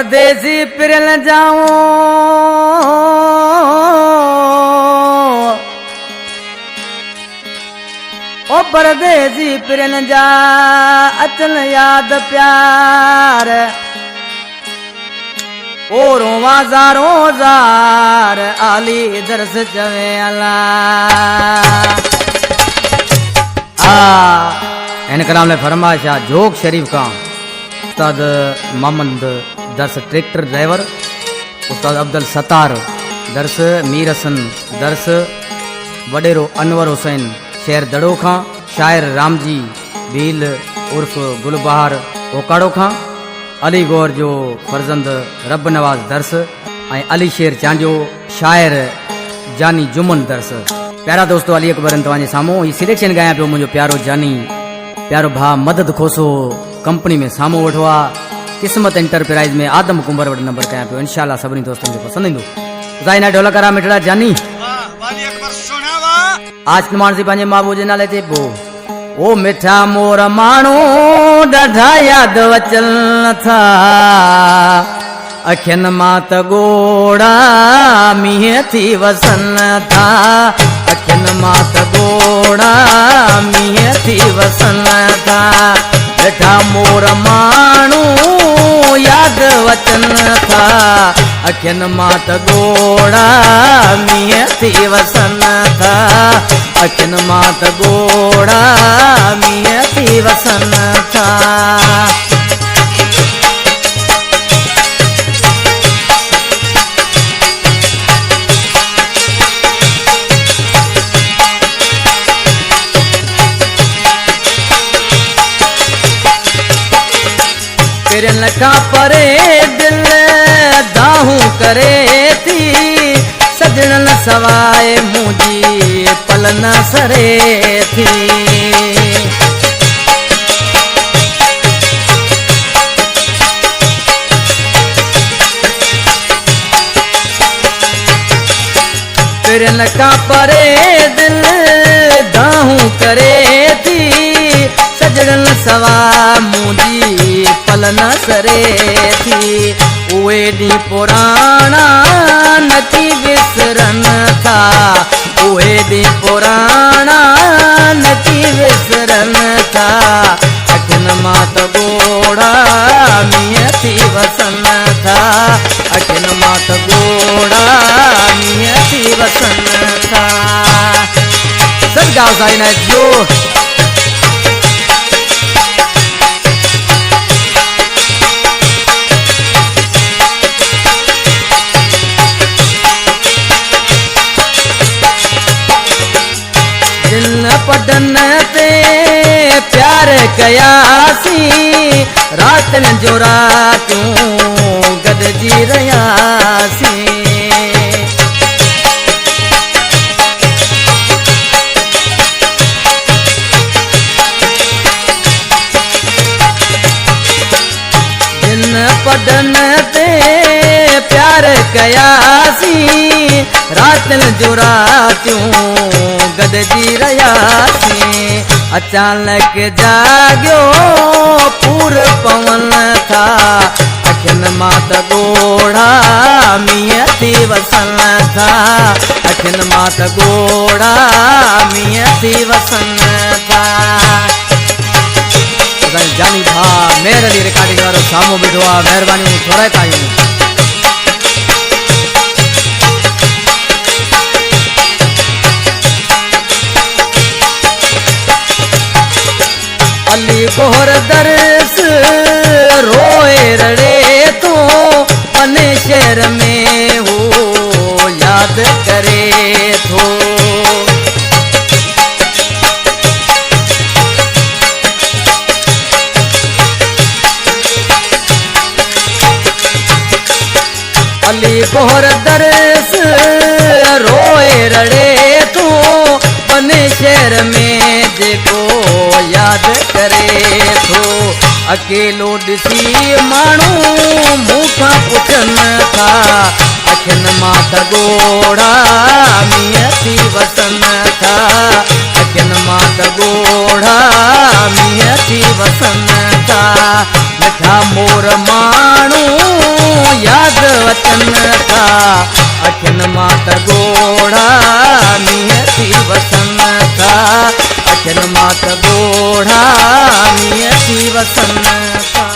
परदेसी पिरल जाऊं ओ परदेसी पिरल जा अचल याद प्यार ओ रोवा जार आली दरस चवे अला इनका नाम ने फरमाइशा जोग शरीफ का उस्ताद मोहम्मद दर्स ट्रैक्टर ड्राइवर उस्ताद अब्दुल सत्तार दर्स मीर हसन दर्स वडेरो अनवर हुसैन शेर दड़ो खां शायर रामजी भील उर्फ गुलबहार ओकाड़ो खां अली गौर जो फर्जंद रब नवाज दर्स ऐं अली शेर चांजो शायर जानी जुमन दर्स। प्यारा दोस्तों अली अकबर तव्हांजे साम्हूं ही सिलेक्शन गाया पियो मुंहिंजो प्यारो जानी प्यारो भा मदद खोसो कंपनी में साम्हूं वठो आहे किस्मत एंटरप्राइज में आदम कुंबर वटि नंबर कया पियो इंशाल्लाह सभिनी दोस्तनि खे पसंदि ईंदो। ज़ाइना ढोलकरा मिठड़ा जानी आज मानसी पंहिंजे महबूब जे नाले ते पोइ ओ मिठा मोर माण्हू ॾाढा याद अचन था अखियुनि मां त ॻोड़ा मींहं थी वसन था अखियुनि मां त ॻोड़ा मींहं थी वसन था मिठा मोर माण्हू याद अचन था अखियुनि मां त ॻोड़ा मींहं थी वसन था अखियुनि मां त ॻोड़ा मींहं थी वसन था। पिरन का परे दिल दाहूं करे थी सजणन सवाए मुझी पलन सरे थी पिरन का परे दिल दाहूं करे थी सजणन सवा मुझी पलन सरे थी उहे ॾींहं पुराणा नथी विसरन था उहे ॾींहं पुराणा नथी विसरन था अखियुनि मां त ॻोड़ा मींहं थी वसन था अखियुनि मां त ॻोड़ा मींहं थी वसन था। सभु ॻाल्हि साईं जो पदन ते प्यार कयासी रातन जो रातूं गॾिजी रहियासी जिन पदन ते प्यार कयासी रातन जो रातूं गॾिजी रहियासी अचानक जाॻियो पूर पवन था अखियुनि मां त ॻोड़ा मींहं थी वसन था अखियुनि मां त ॻोड़ा मींहं थी वसन था। जानी भा मेहर अली रिकॉर्डिंग वारो साम्हूं बीठो आहे महिरबानी थोरा ताईं अली गोहर दर्स रोए रड़े तो पने शहर में हो याद करे थो अली गोहर दर्स रोए रड़े तो पने शहर में जेको याद करे थो अकेलो ॾिसी माण्हू मूंखां पुछनि था अखियुनि मां त ॻोड़ा मींहं थी वसन था अखियुनि मां त ॻोड़ा मींहं थी वसन था मिठा मोर माण्हू याद वचन था अखिन मात गोढ़ा मियती वसन था अखिन मात गोढ़ा मियती वसन था।